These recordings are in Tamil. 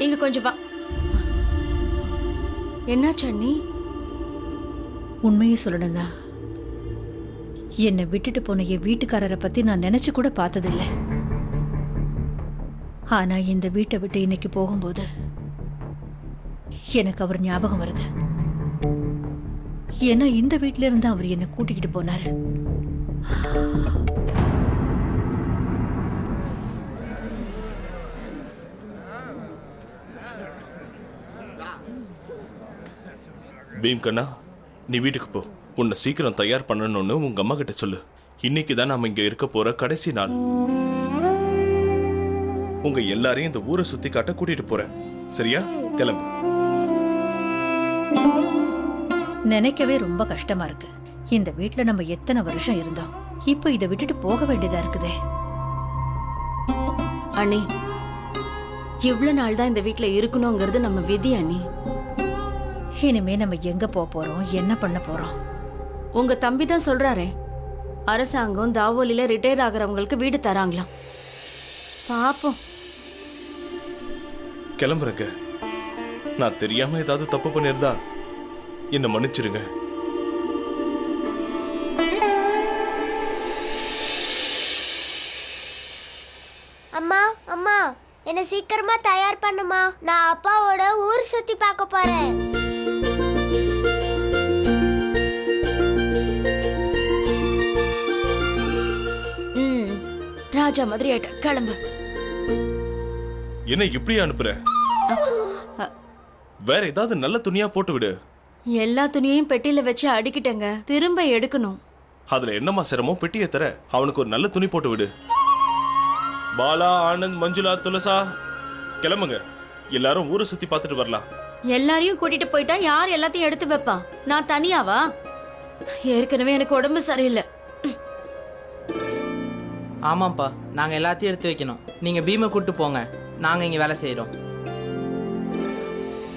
இங்க கொஞ்சம் வா. என்னாச்சு அண்ணி? உண்மையை சொல்லணும்னா என்னை விட்டுட்டு போன என் வீட்டுக்காரரை பத்தி நான் நினைச்சு கூட பார்த்ததில்ல. ஆனா இந்த வீட்டை விட்டு இன்னைக்கு போகும்போது எனக்கு அவர் ஞாபகம் வருது. ஏன்னா இந்த வீட்டில இருந்து அவர் என்னை கூட்டிக்கிட்டு போனாரு. பீம் கண்ணா, நீ வீட்டுக்கு போ. உன்னை சீக்கிரம் தயார் பண்ணணும்னு உங்க அம்மா கிட்ட சொல்லு. இன்னைக்கு தான் நாம இங்க இருக்க போற கடைசி நாள். உங்க எல்லாரையும் இந்த ஊரை சுத்தி காட்ட கூட்டிட்டு போறேன். சரியா? கிளம்பு. நினைக்கவே ரொம்ப கஷ்டமா இருக்கு. இந்த வீட்ல நம்ம எத்தனை வருஷம் இருந்தோம், இப்ப இதை விட்டுட்டு போக வேண்டியதா இருக்குதே. அண்ணி, இவ்வளவு நாள் தான் இந்த வீட்டுல இருக்கணுங்கிறது நம்ம விதி அண்ணி. இனிமே நம்ம எங்க போறோம், என்ன பண்ண போறோம்? உங்க தம்பி தான் சொல்றாரே, அரசாங்கம் தாவோலில ரிட்டையர் ஆகிறவங்களுக்கு வீடு தராங்களாம். பாப்போம். கிளம்புறேங்க. நான் தெரியாம ஏதாவது தப்பு பண்ணிருந்தா என்ன மன்னிச்சிருங்க. அம்மா அம்மா, என்ன சீக்கிரமா தயார் பண்ணுமா. நான் அப்பாவோட ஊர் சுத்தி பார்க்க போறேன். ராஜா மாதிரி ஆயிட்ட. கிளம்பு. என்ன இப்படி அனுப்புற? வேற ஏதாவது நல்ல துணியா போட்டு விடு. எல்லா துணியையும் பெட்டியில வச்சு அடிக்கிட்டேங்க, திரும்ப எடுக்கணும். அதுல என்னமா சிரமம்? பெட்டியை தர அவனுக்கு ஒரு நல்ல துணி போட்டு விடு. பாலா, ஆனந்த், மஞ்சுளா, துளசா, கிளம்புங்க. எல்லாரும் ஊரை சுத்தி பார்த்துட்டு வரலாம். எல்லாரையும் கூட்டிட்டு போயிட்டா யார் எல்லாத்தையும் எடுத்து வைப்பா? நான் தனியாவா? ஏற்கனவே எனக்கு உடம்பு சரியில்லை. ஆமாப்பா, நாங்க எல்லாத்தையும் எடுத்து வைக்கணும். நீங்க பீமை கூட்டு போங்க, நாங்க இங்க வேலை செய்யறோம்.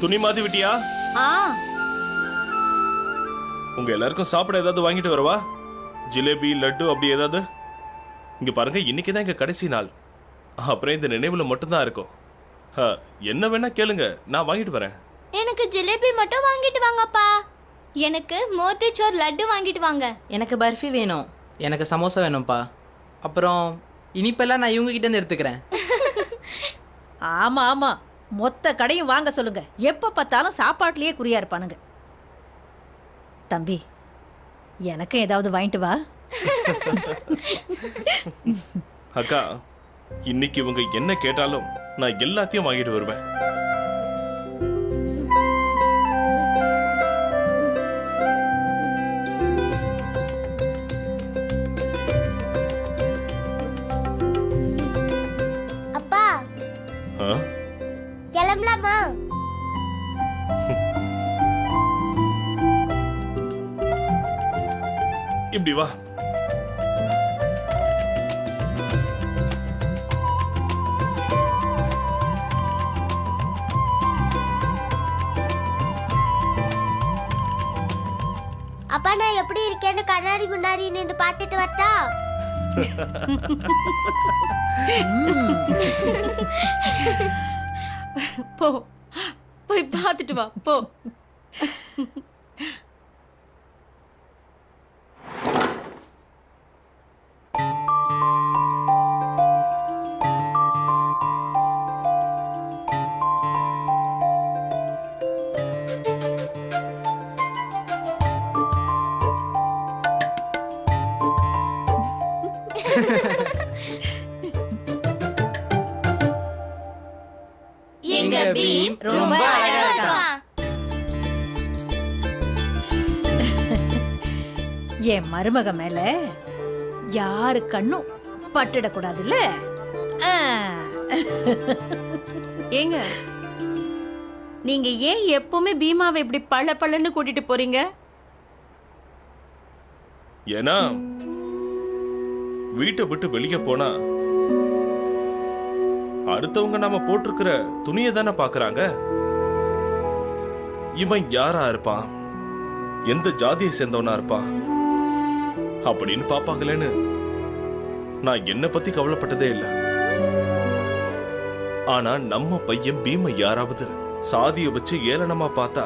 துணி மாத்தி விட்டியா? உங்க எல்லாருக்கும் சாப்பிட ஏதாவது வாங்கிட்டு வரவா? ஜிலேபி, லட்டு அப்படி ஏதாவது? இங்க பாருங்க, இன்னைக்குதான் எங்க கடைசி நாள். அப்புறம் இந்த நினைவுல மட்டும்தான் இருக்கும். என்ன வேணா கேளுங்க, நான் வாங்கிட்டு வரேன். எனக்கு ஜிலேபி மட்டும் வாங்கிட்டு வாங்கப்பா. எனக்கு மோத்திச்சோர் லட்டு வாங்கிட்டு வாங்க. எனக்கு பர்ஃபி வேணும். எனக்கு சமோசா வேணும்ப்பா. அப்புறம் இனிப்பெல்லாம் நான் இவங்க கிட்ட இருந்து எடுத்துக்கிறேன். ஆமா ஆமா, மொத்த கடையும் வாங்க சொல்லுங்க. எப்ப பார்த்தாலும் சாப்பாட்டுலயே குறியா இருப்பானுங்க. தம்பி, எனக்கு ஏதாவது வாங்கிட்டு வா. அக்கா, இன்னைக்கு இவங்க என்ன கேட்டாலும் நான் எல்லாத்தையும் வாங்கிட்டு வருவேன். அப்பா, கிளம்பலாமா? இப்படி வா. அப்பா, நான் எப்படி இருக்கேன்னு கண்ணாடி முன்னாடி நின்று பார்த்துட்டு வரட்டா? போ, போய் பார்த்துட்டு வா, போ. எங்க பீம் ரொம்ப அழகா இருக்கான். என் மருமக மேல யாரு கண்ணும் பட்டுடக்கூடாதுல்ல. ஏங்க, நீங்க ஏன் எப்பவுமே பீமாவை இப்படி பள்ள பள்ளன்னு கூட்டிட்டு போறீங்க? ஏன்னா வீட்டை விட்டு வெளியே போனா அடுத்தவங்க நாம போட்டிருக்கிற துணியை தானே பாக்குறாங்க. இவன் யாரா இருப்பான், எந்த ஜாதியை சேர்ந்தவனா இருப்பான் அப்படின்னு பாப்பாங்களேன்னு நான் என்ன பத்தி கவலைப்பட்டதே இல்லை. ஆனா நம்ம பையன் பீமை யாராவது சாதிய வச்சு ஏளனமா பார்த்தா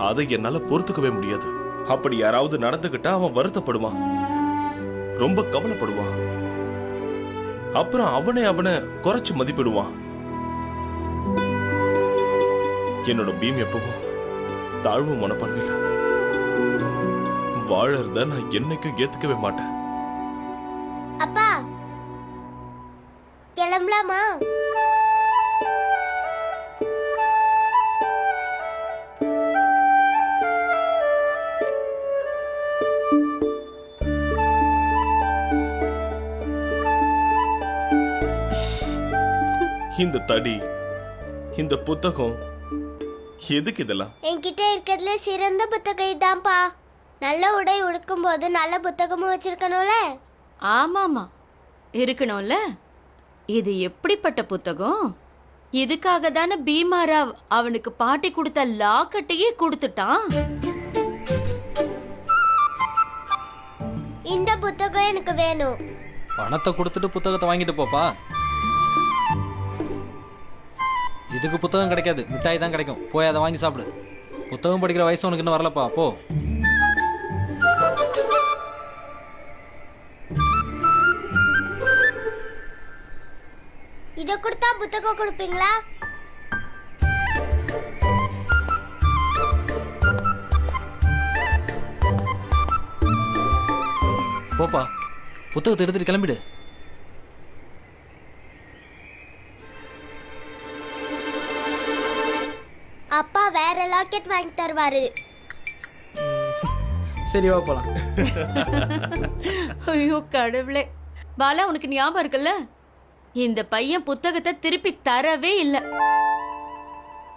அதை என்னால பொறுத்துக்கவே முடியாது. அப்படி யாராவது நடந்துகிட்டா அவன் வருத்தப்படுவான், ரொம்ப கவலைப்படுவான். அப்புறம் அவனை குறைச்சு மதிப்பிடுவான். என்னோட பீம் எப்பவும் தாழ்வு மனப்பான்மையில வாழறத நான் என்னைக்கும் ஏத்துக்கவே மாட்டேன். அப்பா கிளம்பலாமா? இந்த தடி, இந்த புத்தகம், எதுக்கு இதெல்லாம்? என்கிட்ட இருக்கிறதுல சிறந்த புத்தகம் இதான்ப்பா. நல்ல உடை உடுக்கும் போது நல்ல புத்தகமும் வச்சிருக்கணும்ல. ஆமாமா, இருக்கணும்ல. இது எப்படிப்பட்ட புத்தகம்? இதுக்காக தானே பீமாராவ் அவனுக்கு பாட்டி கொடுத்த லாக்கட்டையே கொடுத்துட்டான். இந்த புத்தகம் எனக்கு வேணும். பணத்தை கொடுத்துட்டு புத்தகத்தை வாங்கிட்டு போப்பா. இதுக்கு புத்தகம் கிடைக்காது, மிட்டாய் தான் கிடைக்கும். போய் அதை வாங்கி சாப்பிடு. புத்தகம் படிக்கிற வயசு உனக்கு இன்னும் வரலப்பா, போ. இத கொடுத்தா புத்தகம் கொடுப்பீங்களா? போப்பா, புத்தகத்தை எடுத்துட்டு கிளம்பிடு. அப்பா வேற லாக்கெட் வாங்கி தருவாரு. சரி, வா போலாம். ஐயோ கடவுளே. பாலா, உனக்கு ஞாபகம் இருக்குல்ல, இந்த பையன் புத்தகத்தை திருப்பி தரவே இல்ல.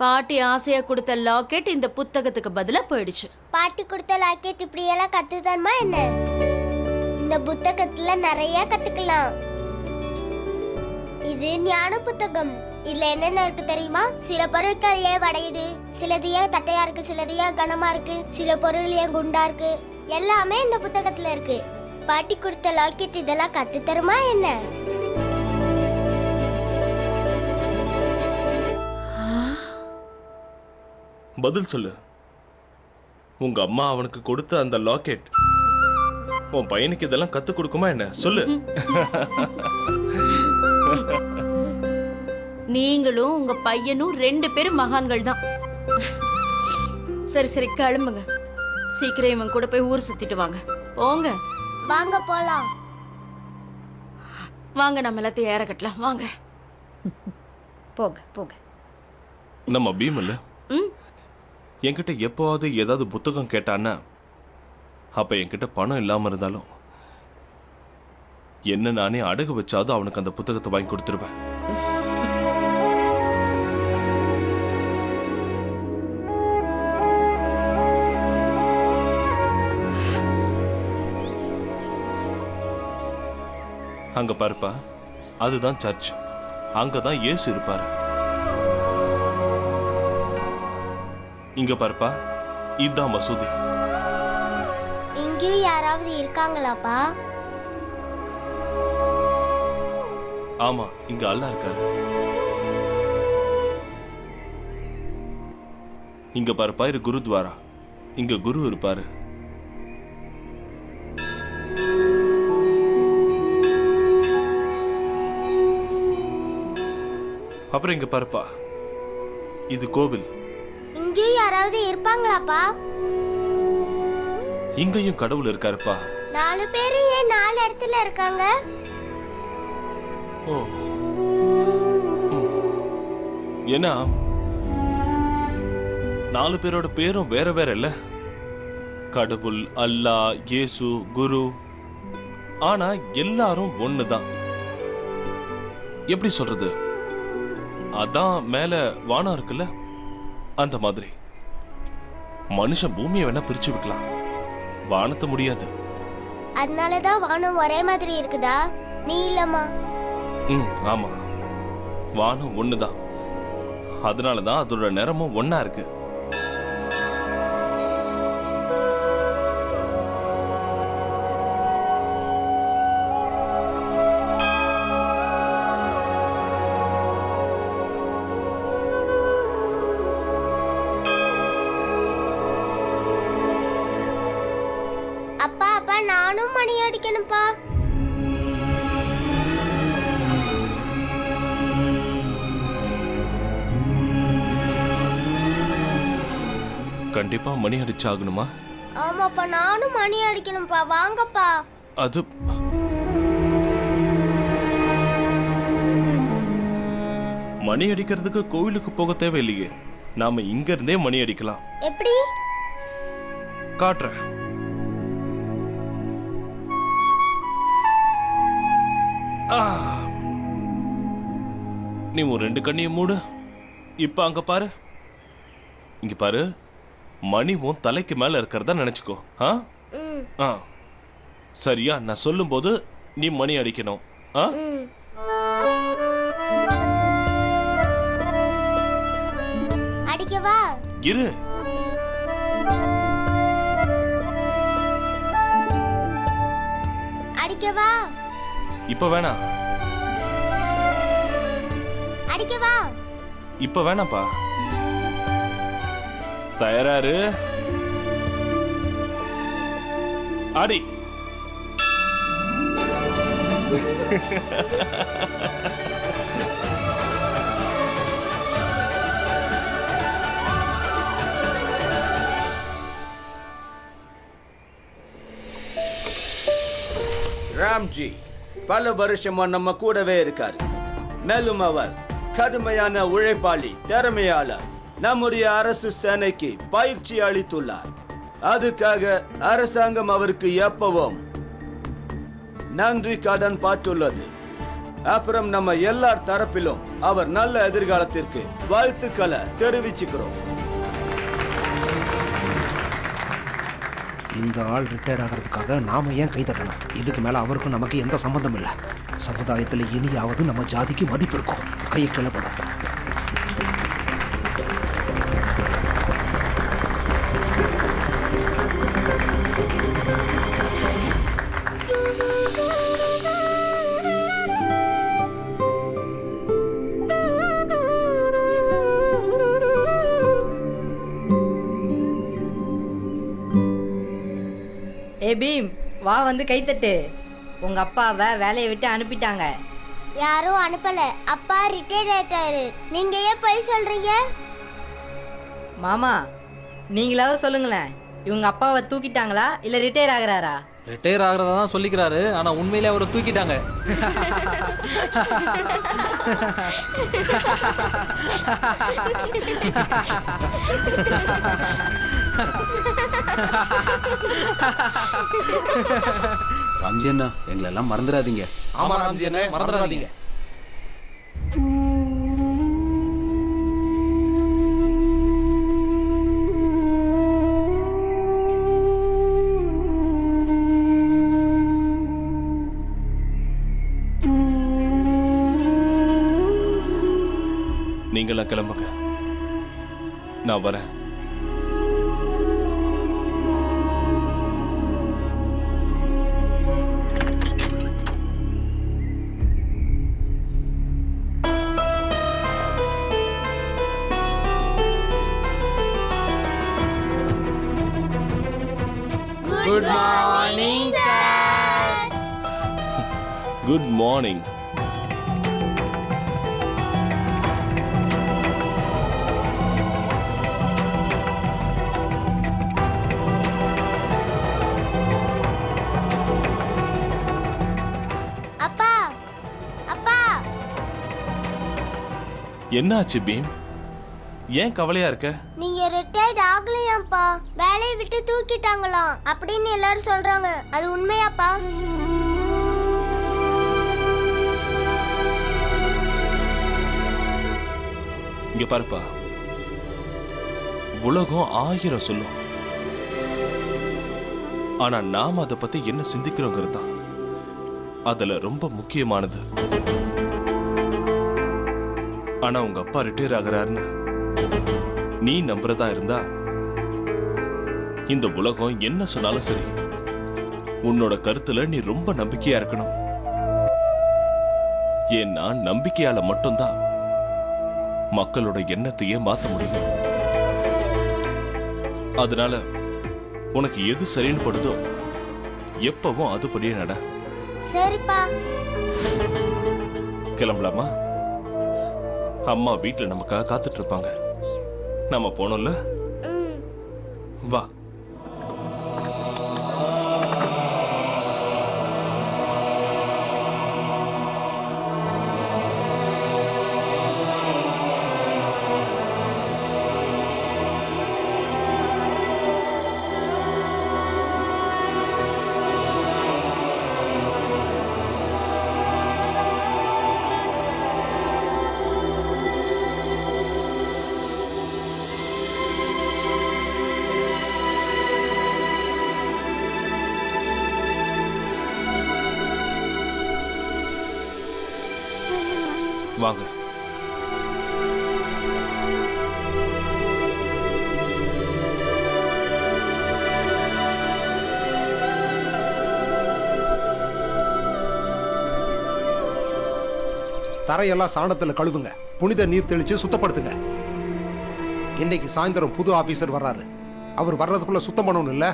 பாட்டி ஆசையா கொடுத்த லாக்கெட் இந்த புத்தகத்துக்கு பதிலா போயிடுச்சு. பாட்டி கொடுத்த லாக்கெட் இப்படி எல்லாம் கத்து தருமா என்ன? இந்த புத்தகத்துல நிறைய கத்துக்கலாம். இது ஞான புத்தகம். இதுல என்னென்ன இருக்கு தெரியுமா? சில பொருட்கள் ஏன் வடையுது, சிலது ஏன் தட்டையா இருக்கு, சிலது ஏன் கனமா இருக்கு, சில பொருள் ஏன் குண்டா இருக்கு, எல்லாமே இந்த புத்தகத்துல இருக்கு. பாட்டி கொடுத்த லாக்கெட் இதெல்லாம் கத்து தருமா என்ன? பதில் சொல்லு. உங்க அம்மா அவனுக்கு கொடுத்த அந்த லாக்கெட் உன் பையனுக்கு இதெல்லாம் கத்து கொடுக்குமா என்ன? சொல்லு. நீங்களும் உங்க பையனும் 2 பேரும் மகான்கள் தான். சரி சரி, கிளம்புங்க. சீக்கிரம் இவன் கூட போய் ஊர் சுத்திட்டு வாங்க. போங்க வாங்க போலாம். வாங்க, நம்ம எல்லாத்தையும் ஏற கட்டலாம். வாங்க. போங்க போங்க. நம்ம பீமல்ல ம், என்கிட்ட எப்போவாவது ஏதாவது புத்தகம் கேட்டான்னா, அப்ப என்கிட்ட பணம் இல்லாம இருந்தாலும் என்ன நானே அடகு வச்சாவது அவனுக்கு அந்த புத்தகத்தை வாங்கி கொடுத்துருவேன். அங்க பாருப்பா, அதுதான் சர்ச். அங்கதான் இயேசு இருப்பாரு. இங்க பாருப்பா, இதுதான் மசூதி. இங்கேயும் யாராவது இருக்காங்களாப்பா? ஆமா, இங்க அல்லாஹ் இருக்காரு. இங்க பாருப்பா, இது குருத்வாரா. இங்க குரு இருப்பாரு. அப்புறம் இங்க பாருப்பா, இது கோவில். இங்கேயும் யாராவது இருப்பாங்களாப்பா? இங்கேயும் கடவுள் இருக்காருப்பா. 4 பேரு ஏன் 4 இடத்துல இருக்காங்க? ஓ, ஏன்னா 4 பேரோட பேரும் வேற வேற இல்ல. கடவுள், அல்லாஹ், இயேசு, குரு. ஆனா எல்லாரும் ஒண்ணுதான். எப்படி சொல்றது? அதான் மேல வானம் இருக்குல்ல, அந்த மாதிரி. மனுஷன் பூமியை வேணா பிரிச்சு வைக்கலாம், வானத்தை முடியாது. அதனாலதான் வானம் ஒரே மாதிரி இருக்குதா? நீ இல்லம்மா? ஆமா, வானம் ஒண்ணுதான். அதனாலதான் அதோட நிறமும் ஒன்னா இருக்கு. நானும் மணி அடிக்கணும்ப்பா. கண்டிப்பா மணி அடிச்சாகணுமா? ஆமாப்பா, நானும் மணி அடிக்கணும்ப்பா. வாங்கப்பா. அது மணி அடிக்கிறதுக்கு கோவிலுக்கு போக தேவையில்லையே, நாம இங்க இருந்தே மணி அடிக்கலாம். எப்படி? காட்டுறேன். ஆ. நீ ஒரு 2 கண்ணையும் மூடு. இப்ப அங்க பாரு. இங்க பாரு, மணி உன் தலைக்கு மேல இருக்கிறதா நினைச்சுக்கோ. ஆ? ம். ஆ. சரியா? நான் சொல்லும்போது நீ மணி அடிக்கணும். ஆ? ம். அடிக்கவா? இரு. அடிக்கவா? இப்ப வேணாம். அடிக்கவா? இப்ப வேணாப்பா. தயாராரு? அடி. ராம்ஜி பல வருஷமா நம்ம கூடவே இருக்காரு. மேலும் அவர் கடுமையான உழைப்பாளி, திறமையாளர். நம்முடைய அரசு சேனைக்கு பயிற்சி அளித்துள்ளார். அதுக்காக அரசாங்கம் அவருக்கு எப்பவும் நன்றி கடன் பார்த்துள்ளது. அப்புறம் நம்ம எல்லார் தரப்பிலும் அவர் நல்ல எதிர்காலத்திற்கு வாழ்த்துக்களை தெரிவிச்சுக்கிறோம். இந்த ஆள் ரிட்டையர்ட் ஆகிறதுக்காக நாம ஏன் கை தட்டணும்? இதுக்கு மேல அவருக்கும் நமக்கு எந்த சம்பந்தம் இல்லை. சமுதாயத்தில் இனியாவது நம்ம ஜாதிக்கு மதிப்பு இருக்கும். கையை கிளப்பட. ஏ பீம், வா வந்து கைத்தட்டு. உங்க அப்பாவை வேலையை விட்டு அனுப்பிட்டாங்க. யாரும் அனுப்பல. அப்பா ரிட்டையர்ட் ஆயிட்டாரு. நீங்க ஏன் போய் சொல்றீங்க? மாமா, நீங்களாவது சொல்லுங்களேன், இவங்க அப்பாவை தூக்கிட்டாங்களா இல்ல ரிட்டையர் ஆகுறாரா? ரிட்டையர் ஆகிறதா தான் சொல்லிக்கிறாரு, ஆனா உண்மையிலே அவரை தூக்கிட்டாங்க. ராம்ஜி அண்ணா, எங்களை எல்லாம் மறந்துடாதீங்க. ஆமா ராம்ஜி அண்ணே, மறந்துடாதீங்க. நீங்களாம் கிளம்புங்க, நான் வரேன். Good morning sir. Good morning. அப்பா, அப்பா. என்னாச்சு பீம்? ஏன் கவலையா இருக்க? நீங்க ரிட்டையர்ட் ஆகலையாப்பா. வேலையை விட்டு தூக்கிட்டாங்களாம் அப்படின்னு எல்லாரும் சொல்றாங்க. அது உண்மையாப்பா? இங்க பாருப்பா, உலகம் 1000 சொல்லும், ஆனா நாம அதை பத்தி என்ன சிந்திக்கிறோங்கிறது தான் அதுல ரொம்ப முக்கியமானது. ஆனா உங்க அப்பா ரிட்டையர் ஆகிறாருன்னு நீ நம்புறதா இருந்தா இந்த உலகம் என்ன சொன்னாலும் சரி, உன்னோட கருத்துல நீ ரொம்ப நம்பிக்கையா இருக்கணும். ஏன்னா நம்பிக்கையால மட்டும்தான் மக்களோட எண்ணத்தையே மாத்த முடியும். அதனால உனக்கு எது சரின்னு படுதோ, எப்பவும் அதுபடியே நட. சரிப்பா. கிளம்பலாமா? அம்மா வீட்டுல நமக்காக காத்துட்டு இருப்பாங்க. நம்ம போனோம்ல, ம். வா. வாங்க. தரையெல்லாம் சாணத்துல கழுவுங்க, புனித நீர் தெளிச்சு சுத்தப்படுத்துங்க. இன்னைக்கு சாயந்தரம் புது ஆபீசர் வர்றாரு. அவர் வர்றதுக்குள்ள சுத்தம் பண்ணணும் இல்ல?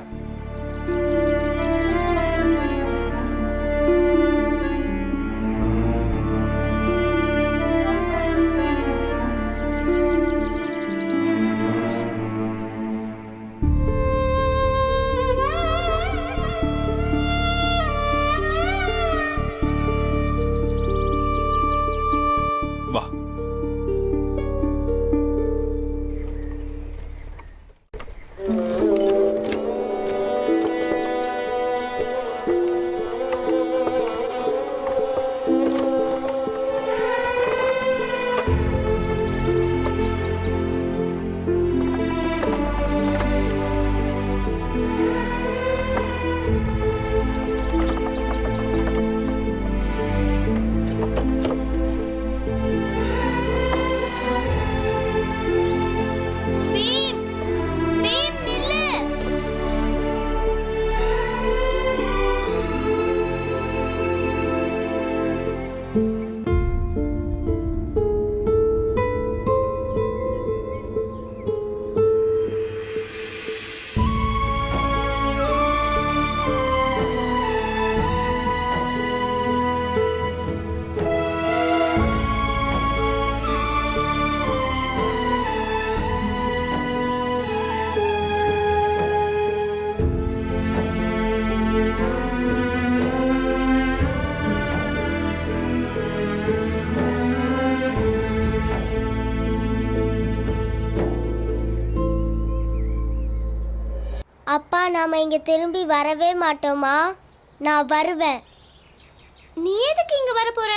வா. பீம், பீம் நில்லு. அப்பா, நாம இங்க திரும்பி வரவே மாட்டோமா? நான் வருவேன். நீ எதுக்கு இங்க வர போற?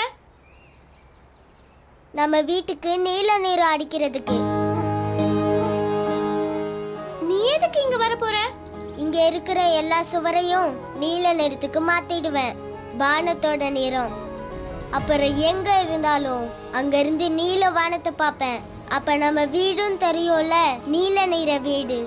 நம்ம வீட்டுக்கு நீல நீர் அடிக்கிறதுக்கு. நீ எதுக்கு இங்க வர போற? இங்க இருக்கிற எல்லா சுவரையும் நீல நிறத்துக்கு மாத்திடுவேன். வானத்தோட நிறம். அப்புறம் எங்க இருந்தாலும் அங்க இருந்து நீல வானத்தை பார்ப்பேன். அப்ப நம்ம வீடும் தெரியும்ல, நீல நிற வீடு.